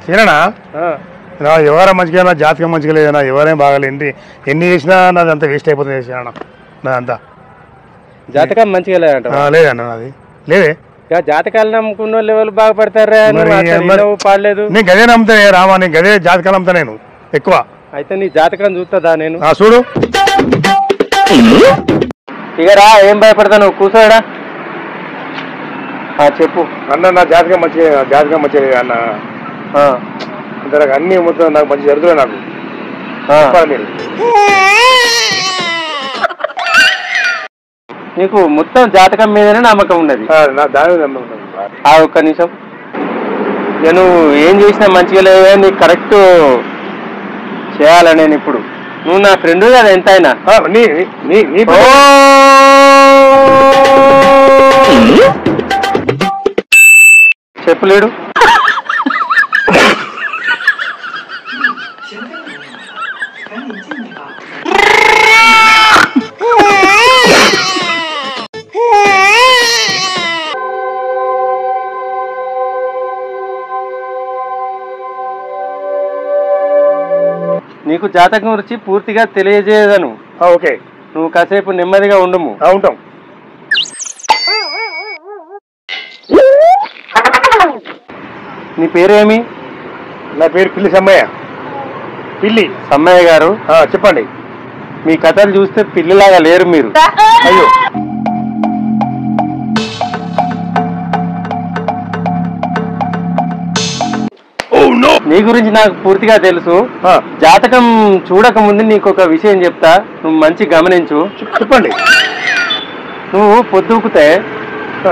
సరేనా ఎవరా మంచిగా జాతకం మంచిగా లేదన్నా ఎవరేం బాగాలేదు ఎన్ని చేసినా నాది అంతా వేస్ట్ అయిపోతుంది చేసినా నాదంతా జాతకం మంచిగా లేదంట లేదన్న నాది లేదే జాతకాలు నమ్ముకున్న వాళ్ళు ఎవరు బాగుపడతారా పాడలేదు నేను గదే నమ్ముతానే రామా నేను గదే జాతకాలు నమ్ముతా నేను ఎక్కువ అయితే నీ జాతకం చూస్తుందా నేను చూడు ఇక రా ఏం భయపడతాను కూర్చోడా చెప్పు అన్న నా జాతకం మంచిగా అన్న అన్ని మొత్తం నాకు మంచి జరుగుతుంది నాకు మీరు నీకు మొత్తం జాతకం మీదనే నమ్మకం ఉన్నది ఒక్క నిమిషం నేను ఏం చేసినా మంచిగా లేదు నీకు కరెక్ట్ చేయాల నేను ఇప్పుడు నువ్వు నా ఫ్రెండ్ కదా ఎంత అయినా చెప్పలేడు నీకు జాతకం గురించి పూర్తిగా తెలియజేయదను ఓకే నువ్వు కాసేపు నెమ్మదిగా ఉండము ఉంటాం నీ పేరేమి నా పేరు పిల్లి సమ్మయ్య పిల్లి సమ్మయ్య గారు చెప్పండి మీ కథలు చూస్తే పిల్లిలాగా లేరు మీరు అయ్యో నీ గురించి నాకు పూర్తిగా తెలుసు జాతకం చూడక ముందు నీకు ఒక విషయం చెప్తా నువ్వు మంచి గమనించు చెప్పండి నువ్వు పొద్దుకుతే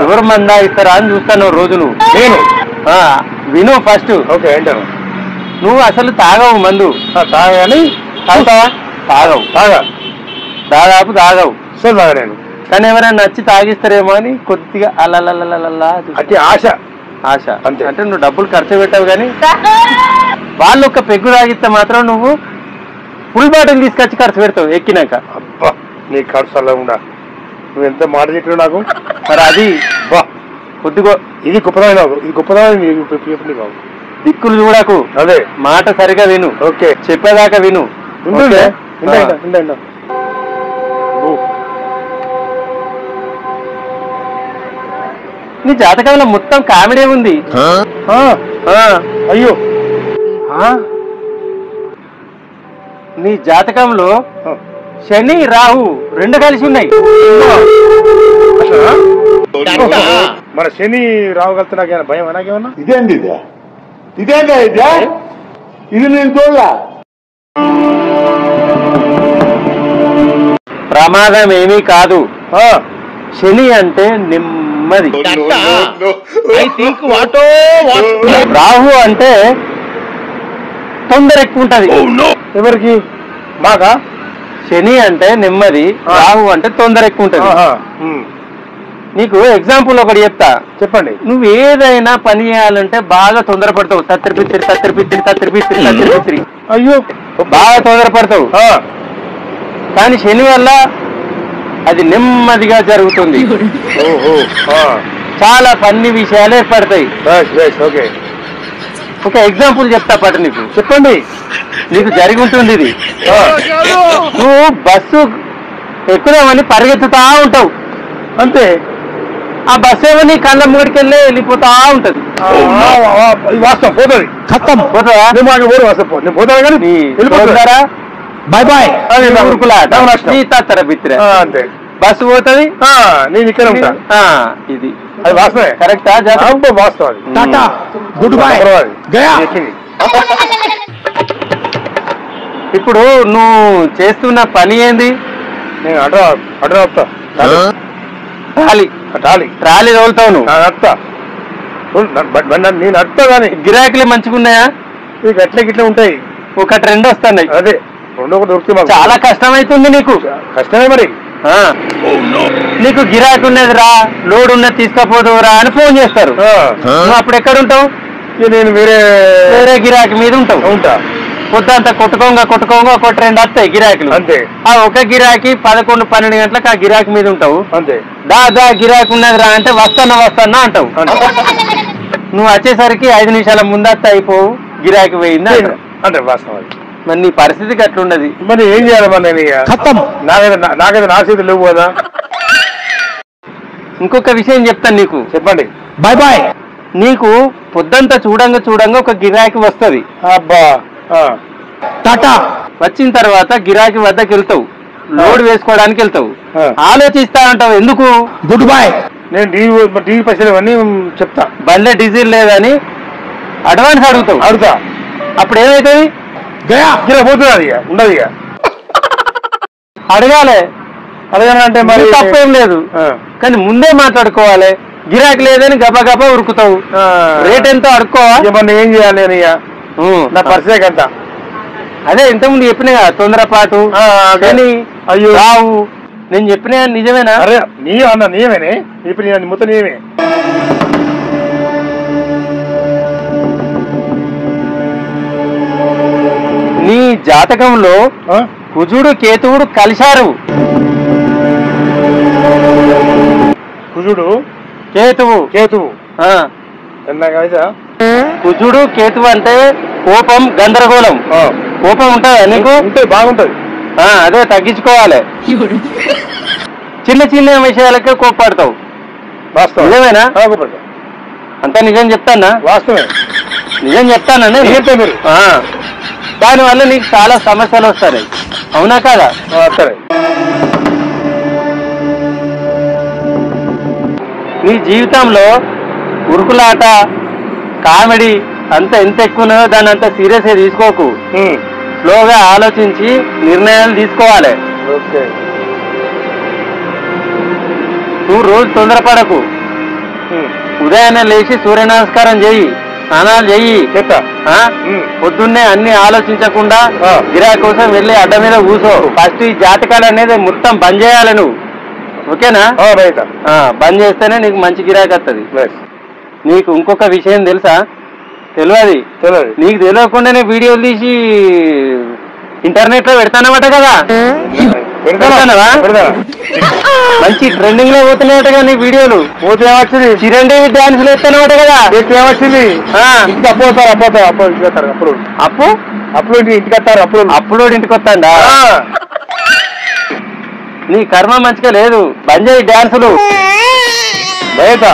ఎవరు మందా ఇస్తారా అని చూస్తాను రోజు నువ్వు నేను విను ఫస్ట్ ఓకే ఏంటాను నువ్వు అసలు తాగవు మందు తాగాని తాగుతావా తాగవు దాదాపు తాగవు సో తాగా నేను కానీ ఎవరైనా నచ్చి తాగిస్తారేమో అని కొద్దిగా అల్లల్లల్లల్లా అతి ఆశ అంటే నువ్వు డబ్బులు ఖర్చు పెట్టావు కానీ వాళ్ళు ఒక పెగ్గు తాగిస్తే మాత్రం నువ్వు ఫుల్ బాటిల్ తీసుకొచ్చి ఖర్చు పెడతావు ఎక్కినాక అబ్బా నీ ఖర్చు అలా ఉండా నువ్వు ఎంత మాట చెప్పావు నాకు మరి అది కొద్దిగా ఇది గొప్పదమైన దిక్కులు చూడకు అదే మాట సరిగా విను ఓకే చెప్పేదాకా విను నీ జాతకంలో మొత్తం కామెడీ ఉంది అయ్యో నీ జాతకంలో శని రాహు రెండు కలిసి ఉన్నాయి మన శని రావగలుగుతా నాకేమన్నా భయం నాకేమన్నా ఇదేందా ఇది నేను చూడలా ప్రమాదం ఏమీ కాదు శని అంటే నెమ్మది రాహు అంటే తొందర ఎక్కువ ఉంటది ఎవరికి మాకా శని అంటే నెమ్మది రాహు అంటే తొందర ఎక్కువ ఉంటది నీకు ఎగ్జాంపుల్ ఒకటి చెప్తా చెప్పండి నువ్వు ఏదైనా పని చేయాలంటే బాగా తొందరపడతావు తత్తిరిపిత్తిరి అయ్యో బాగా తొందరపడతావు కానీ శని వల్ల అది నెమ్మదిగా జరుగుతుంది చాలా ఫన్నీ విషయాలు ఏర్పడతాయి ఒక ఎగ్జాంపుల్ చెప్తా పట్టు నీకు చెప్పండి నీకు జరిగి ఉంటుంది ఇది నువ్వు బస్సు ఎక్కుదామని పరిగెత్తుతా ఉంటావు అంతే ఆ బస్సు ఏమో నీ కళ్ళ మూడికెళ్ళి వెళ్ళిపోతా ఉంటది వాస్తవం పోతుంది పోతుందా నేను పోతాను కానీ వెళ్ళిపోతారా బాయ్ బాయ్ తత్తర బిత్తిర అంతే బస్సు పోతుంది నేను ఇక్కడ ఉంటా ఇది అది వాస్తవే కరెక్టా వాస్తవం టాటా గుడ్ బై గయా ఇప్పుడు నువ్వు చేస్తున్న పని ఏంది నేను అడ్డు ఆపుతా ట్రాలీ తోలుతావు నువ్వు నడుపుతా నేను నడుపుతా కానీ గిరాకీలు మంచిగా ఉన్నాయా ఇక గిట్లే ఉంటాయి ఒకటి రెండు వస్తున్నాయి అదే రెండు ఒకటి దొరుకుతుంది చాలా కష్టమైతుంది నీకు కష్టమే మరి నీకు గిరాకీ ఉన్నది రా లోడ్ ఉన్నది తీసుకపోదు రా అని ఫోన్ చేస్తారు నువ్వు అప్పుడు ఎక్కడ ఉంటావు నేను వేరే గిరాకీ మీద ఉంటావు పొద్దంతా కొట్టుకోంగా ఒకటి రెండు వస్తాయి గిరాకీలు అంతే ఆ ఒక గిరాకీ 11-12 గంటలకు ఆ గిరాకీ మీద ఉంటావు అంతే దా గిరాకీ ఉన్నది రా అంటే వస్తానా అంటావు నువ్వు వచ్చేసరికి 5 నిమిషాల ముందత్త అయిపోవు గిరాకీ పోయింది అంటావు. అంటే వాస్తవం. మరి నీ పరిస్థితికి అట్లున్నది. మరి ఏం చేయాలి మరి నేను ఇక? నాకైతే నా చేతులు లేవు కదా. ఇంకొక విషయం చెప్తాను నీకు. చెప్పండి. Bye bye. నీకు పొద్దంతా చూడంగా ఒక గిరాకీ వస్తుంది. అబ్బా టాటా. వచ్చిన తర్వాత గిరాకీ వద్దకు వెళ్తావు, లోడ్ వేసుకోవడానికి వెళ్తావు, ఆలోచిస్తా అంటావు. ఎందుకు? Good bye. నేను డీజీ పైసలు ఇవన్నీ చెప్తా. బండ్లే డీజిల్ లేదని అడ్వాన్స్ అడుగుతా. అప్పుడు ఏమవుతుంది? గయా ఇలా పోతున్నది ఇక, ఉండదు ఇక. అడగాలంటే మరి తప్పేం లేదు, కానీ ముందే మాట్లాడుకోవాలి. గిరాకీ లేదని గబా ఉరుకుతావు. రేట్ ఎంతో అడుక్కోవాలి. మరి ఏం చేయాలి నేను ఇక? నా పరిస్థితి అంతా అదే ఇంతకుముందు చెప్పినా కదా, తొందరపాటు కానీ అయ్యో రావు. నేను చెప్పిన నిజమేనా? అరే నీ అన్న నియమేనే. ఇప్పుడు నేను మొత్తం నియమే. నీ జాతకంలో కుజుడు కేతువుడు కలిశారు. కుజుడు కేతువు కుజుడు కేతువు అంటే కోపం, గందరగోళం. కోపం ఉంటుందా నీకు? ఉంటే బాగుంటది. అదే తగ్గించుకోవాలి. చిన్న చిన్న విషయాలకే కోప్పడతావు. నిజమేనా? అంతా నిజం చెప్తానా? వాస్తవమే, నిజం చెప్తానండి. మీరు దానివల్ల నీకు చాలా సమస్యలు వస్తాయి. అవునా కాదా? సరే. నీ జీవితంలో ఉరుకులాట, కామెడీ అంత ఎంత ఎక్కువ ఉన్నదో దాన్ని అంత సీరియస్ గా తీసుకోకు. స్లోగా ఆలోచించి నిర్ణయాలు తీసుకోవాలి. నువ్వు రోజు తొందరపడకు. ఉదయాన్నే లేచి సూర్య నమస్కారం చెయ్యి, స్నానాలు చెయ్యి. పొద్దున్నే అన్ని ఆలోచించకుండా గిరాకీ కోసం వెళ్ళి అడ్డ మీద కూర్చో. ఫస్ట్ ఈ జాతకాలు అనేది మొత్తం బంద్ చేయాలి నువ్వు. ఓకేనా? బంద్ చేస్తేనే నీకు మంచి గిరాకీ వస్తుంది. నీకు ఇంకొక విషయం తెలుసా? తెలియదు. నీకు తెలియకుండానే వీడియోలు తీసి ఇంటర్నెట్ లో పెడతానమాట కదా. మంచి ట్రెండింగ్ లో పోతున్నాయట నీ వీడియోలు. పోతే ఏమొచ్చింది? చిరంజీవి డాన్సులు ఎత్తానమాట కదా. ఏమొచ్చింది? అప్లోడ్ ఇంటికి వస్తారు. అప్లోడ్ ఇంటికి వస్తాడా? నీ కర్మ మంచిగా లేదు. బంద్ చేయి డాన్సులు. బయట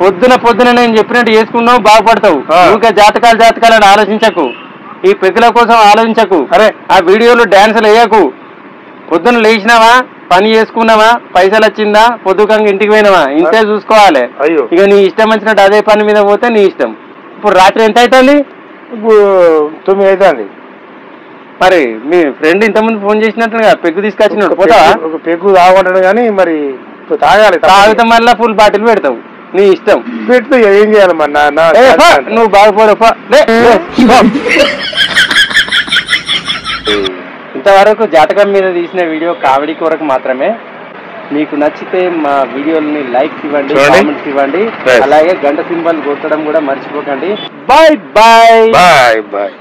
పొద్దున నేను చెప్పినట్టు చేసుకున్నావు, బాగుపడతావు. ఇంకా జాతకాలు అని ఆలోచించకు. ఈ పెక్కుల కోసం ఆలోచించకు. అరే ఆ వీడియోలు డాన్సులు వేయకు. పొద్దున లేచినావా, పని చేసుకున్నావా, పైసలు వచ్చిందా, పొద్దుకంగా ఇంటికి పోయినావా, ఇంతే చూసుకోవాలి. ఇక నీ ఇష్టం వచ్చినట్టు అదే పని మీద పోతే నీ ఇష్టం. ఇప్పుడు రాత్రి ఎంత అవుతుంది? 9 అవుతుంది. మరి మీ ఫ్రెండ్ ఇంతకుముందు ఫోన్ చేసినట్టుగా పెగ్గు తీసుకొచ్చినాడు. పోతావా? పెగ్గు తాగుంటాడు కానీ మరి తాగాలి. తాగితే మళ్ళీ ఫుల్ బాటిల్ పెడతావు. నీ ఇష్టం. పెడితే ఏం చేయాలి మరి? నువ్వు బాగుపడపా. ఇంతవరకు జాతకం మీద తీసిన వీడియో కామెడీ కొరకు మాత్రమే. మీకు నచ్చితే మా వీడియోని లైక్స్ ఇవ్వండి, కామెంట్స్ ఇవ్వండి. అలాగే గంట సింబల్ కొట్టడం కూడా మర్చిపోకండి. Bye bye.